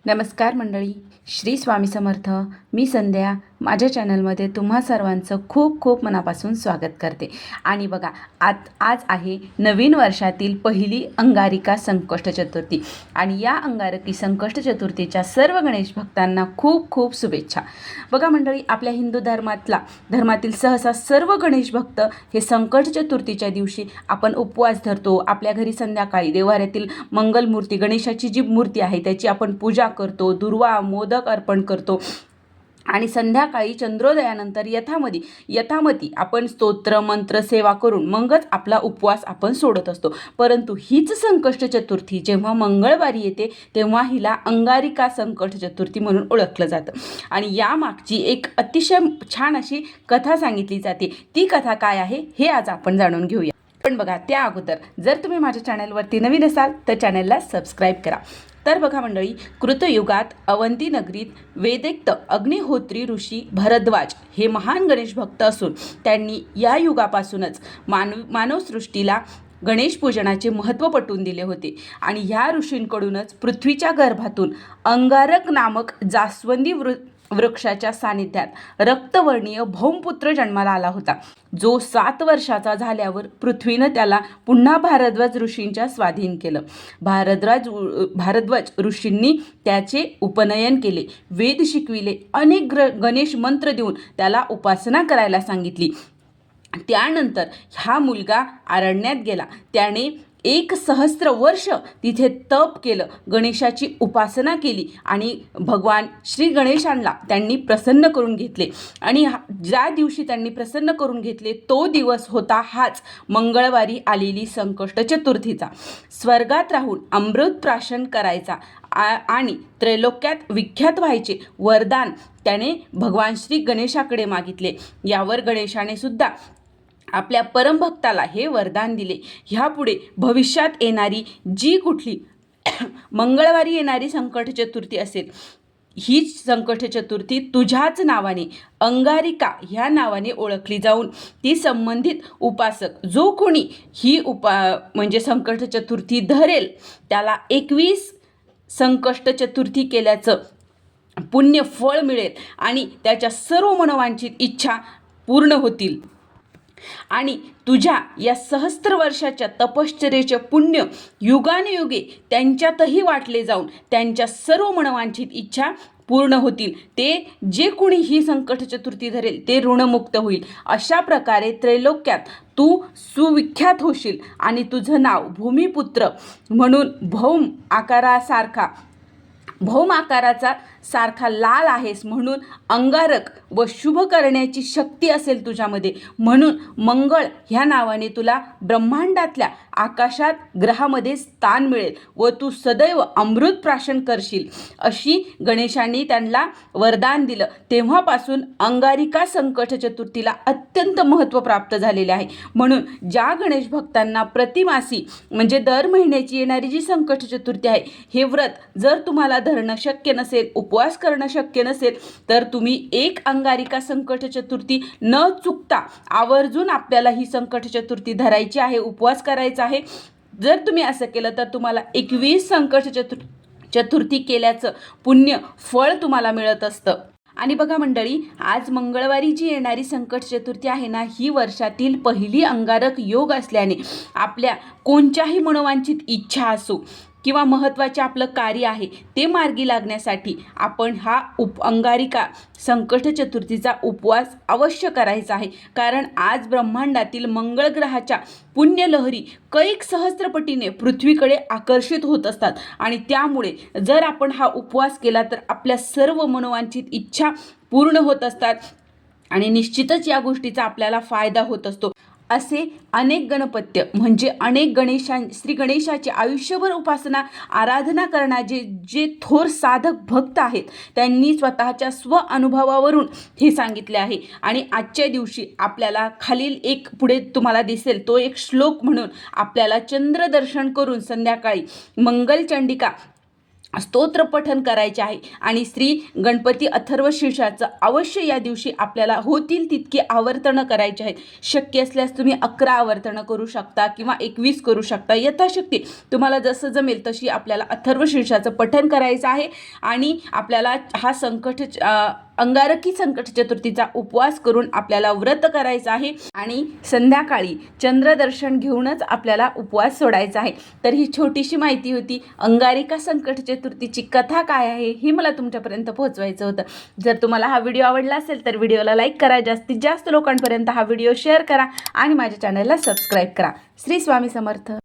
नमस्कार मंडळी, श्री स्वामी समर्थ. मी संध्या माझ्या चॅनलमध्ये तुम्हा सर्वांचं खूप खूप मनापासून स्वागत करते. आणि बघा, आज आहे नवीन वर्षातील पहिली अंगारिका संकष्ट चतुर्थी. आणि या अंगारकी संकष्ट चतुर्थीच्या सर्व गणेश भक्तांना खूप खूप शुभेच्छा. बघा मंडळी, आपल्या हिंदू धर्मातील सहसा सर्व गणेश भक्त हे संकष्ट चतुर्थीच्या दिवशी आपण उपवास धरतो. आपल्या घरी संध्याकाळी देवाऱ्यातील मंगलमूर्ती गणेशाची जी मूर्ती आहे त्याची आपण पूजा करतो, दुर्वा मोदक अर्पण करतो. आणि संध्याकाळी चंद्रोदयानंतर यथामती आपण स्तोत्र मंत्र सेवा करून मगच आपला उपवास आपण सोडत असतो. परंतु हीच संकष्ट चतुर्थी जेव्हा मंगळवारी येते तेव्हा हिला अंगारिका संकष्ट चतुर्थी म्हणून ओळखलं जातं. आणि यामागची एक अतिशय छान अशी कथा सांगितली जाते. ती कथा काय आहे हे आज आपण जाणून घेऊया. पण बघा, त्या अगोदर जर तुम्ही माझ्या चॅनलवरती नवीन असाल तर चॅनलला सबस्क्राईब करा. तर बघा मंडळी, कृतयुगात अवंती नगरीत वेदैक्त अग्निहोत्री ऋषी भरद्वाज हे महान गणेश भक्त असून त्यांनी या युगापासूनच मानवसृष्टीला गणेश पूजनाचे महत्त्व पटवून दिले होते. आणि ह्या ऋषींकडूनच पृथ्वीच्या गर्भातून अंगारक नामक जास्वंदी वृक्षाच्या सानिध्यात रक्तवर्णीय भौमपुत्र जन्माला आला होता, जो 7 वर्षाचा झाल्यावर पृथ्वीनं त्याला पुन्हा भारद्वाज ऋषींच्या स्वाधीन केलं. भारद्वाज ऋषींनी त्याचे उपनयन केले, वेद शिकविले, अनेक गणेश मंत्र देऊन त्याला उपासना करायला सांगितली. त्यानंतर हा मुलगा अरण्यात गेला. त्याने 1,000 वर्ष तिथे तप केलं, गणेशाची उपासना केली आणि भगवान श्री गणेशांना त्यांनी प्रसन्न करून घेतले. आणि ज्या दिवशी त्यांनी प्रसन्न करून घेतले तो दिवस होता हाच मंगळवारी आलेली संकष्ट चतुर्थीचा. स्वर्गात राहून अमृत प्राशन करायचा आणि त्रैलोक्यात विख्यात व्हायचे वरदान त्याने भगवान श्री गणेशाकडे मागितले. यावर गणेशाने सुद्धा आपल्या परमभक्ताला हे वरदान दिले. ह्यापुढे भविष्यात येणारी जी कुठली मंगळवारी येणारी संकट चतुर्थी असेल, ही संकट चतुर्थी तुझ्याच नावाने अंगारिका ह्या नावाने ओळखली जाऊन ती संबंधित उपासक जो कोणी ही म्हणजे संकट चतुर्थी धरेल त्याला 21 संकष्ट चतुर्थी केल्याचं पुण्य फळ मिळेल आणि त्याच्या सर्व मनोवांछित इच्छा पूर्ण होतील. आणि तुझ्या या 1,000 वर्षाच्या तपश्चर्येचे पुण्य युगानुयुगे त्यांच्यातही वाटले जाऊन त्यांच्या सर्व मनोवांछित इच्छा पूर्ण होतील. ते जे कोणी ही संकट चतुर्थी धरेल ते ऋणमुक्त होईल. अशा प्रकारे त्रैलोक्यात तू सुविख्यात होशील आणि तुझं नाव भूमिपुत्र म्हणून भौम आकाराचा सारखा लाल आहेस म्हणून अंगारक व शुभ करण्याची शक्ती असेल तुझ्यामध्ये म्हणून मंगळ ह्या नावाने तुला ब्रह्मांडातल्या आकाशात ग्रहामध्ये स्थान मिळेल व तू सदैव अमृत प्राशन करशील, अशी गणेशांनी त्यांना वरदान दिलं. तेव्हापासून अंगारिका संकट चतुर्थीला अत्यंत महत्त्व प्राप्त झालेले आहे. म्हणून ज्या गणेश भक्तांना प्रतिमासी म्हणजे दर महिन्याची येणारी जी संकट चतुर्थी आहे हे व्रत जर तुम्हाला धरणं शक्य नसेल, उपवास करणं शक्य नसेल, तर तुम्ही एक अंगारिका संकट चतुर्थी न चुकता आवर्जून आपल्याला ही संकट चतुर्थी धरायची आहे, उपवास करायचा आहे. जर तुम्ही असं केलं तर तुम्हाला 21 संकट चतुर्थी केल्याचं पुण्य फळ तुम्हाला मिळत असतं. आणि बघा मंडळी, आज मंगळवारी जी येणारी संकट चतुर्थी आहे ना, ही वर्षातील पहिली अंगारक योग असल्याने आपल्या कोणत्याही मनोवांछित इच्छा असो किंवा महत्त्वाचे आपलं कार्य आहे ते मार्गी लागण्यासाठी आपण हा अंगारिका संकट चतुर्थीचा उपवास अवश्य करायचा आहे. कारण आज ब्रह्मांडातील मंगळ ग्रहाच्या पुण्यलहरी कैक सहस्त्रपटीने पृथ्वीकडे आकर्षित होत असतात. आणि त्यामुळे जर आपण हा उपवास केला तर आपल्या सर्व मनोवांछित इच्छा पूर्ण होत असतात आणि निश्चितच या गोष्टीचा आपल्याला फायदा होत असतो. असे अनेक गणपत्य म्हणजे अनेक श्री गणेशाची आयुष्यभर उपासना आराधना करणारे जे थोर साधक भक्त आहेत त्यांनी स्वतःच्या अनुभवावरून हे सांगितले आहे. आणि आजच्या दिवशी आपल्याला खालील एक पुढे तुम्हाला दिसेल तो एक श्लोक म्हणून आपल्याला चंद्रदर्शन करून संध्याकाळी मंगलचंडिका स्तोत्र पठन करायचे आहे आणि श्री गणपती अथर्वशीर्षाचं अवश्य या दिवशी आपल्याला होतील तितकी आवर्तनं करायची आहेत. शक्य असल्यास तुम्ही 11 आवर्तनं करू शकता किंवा 21 करू शकता. यथाशक्ती तुम्हाला जसं जमेल तशी आपल्याला अथर्वशीर्षाचं पठन करायचं आहे आणि आपल्याला हा अंगारकी संकट चतुर्थीचा उपवास करून आपल्याला व्रत करायचं आहे आणि संध्याकाळी चंद्रदर्शन घेऊनच आपल्याला उपवास सोडायचा आहे. तर ही छोटीशी माहिती होती. अंगारिका संकट चतुर्थीची कथा काय आहे हे मला तुमच्यापर्यंत पोहोचवायचं होतं. जर तुम्हाला हा व्हिडिओ आवडला असेल तर व्हिडिओला लाईक करा, जास्तीत जास्त लोकांपर्यंत हा व्हिडिओ शेअर करा आणि माझ्या चॅनलला सबस्क्राईब करा. श्री स्वामी समर्थ.